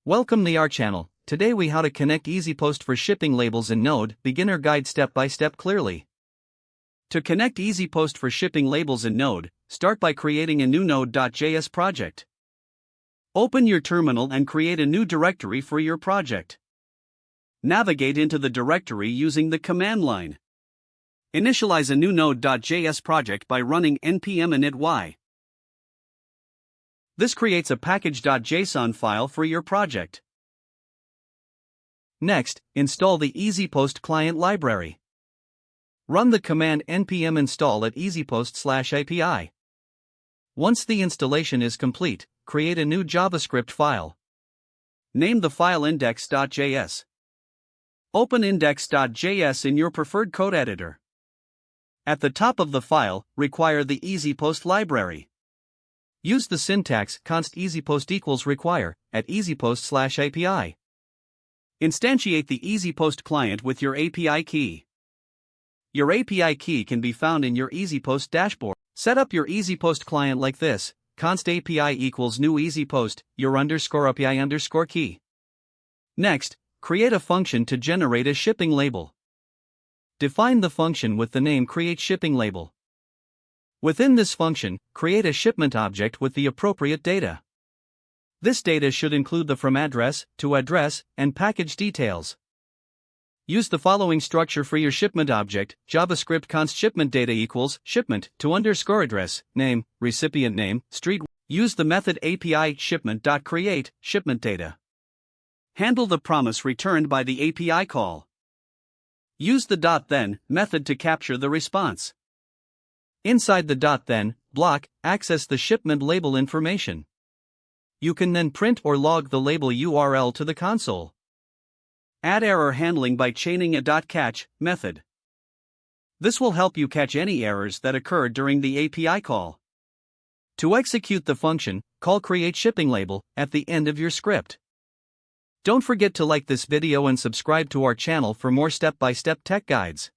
Welcome to our channel. Today we how to connect EasyPost for shipping labels in Node, beginner guide step by step clearly. To connect EasyPost for shipping labels in Node, start by creating a new Node.js project. Open your terminal and create a new directory for your project. Navigate into the directory using the command line. Initialize a new Node.js project by running npm init. This creates a package.json file for your project. Next, install the EasyPost client library. Run the command npm install at EasyPost API. Once the installation is complete, create a new JavaScript file. Name the file index.js. Open index.js in your preferred code editor. At the top of the file, require the EasyPost library. Use the syntax const EasyPost equals require at EasyPost/API. Instantiate the EasyPost client with your API key. Your API key can be found in your EasyPost dashboard. Set up your EasyPost client like this: const API equals new EasyPost, your _API _key. Next, create a function to generate a shipping label. Define the function with the name createShippingLabel. Within this function, create a shipment object with the appropriate data. This data should include the from address, to address, and package details. Use the following structure for your shipment object: JavaScript const shipment data equals shipment to _address, name, recipient name, street. Use the method API shipment.create shipment data. Handle the promise returned by the API call. Use the .then method to capture the response. Inside the .then block, access the shipment label information. You can then print or log the label URL to the console. Add error handling by chaining a .catch method. This will help you catch any errors that occur during the API call. To execute the function, call createShippingLabel at the end of your script. Don't forget to like this video and subscribe to our channel for more step-by-step tech guides.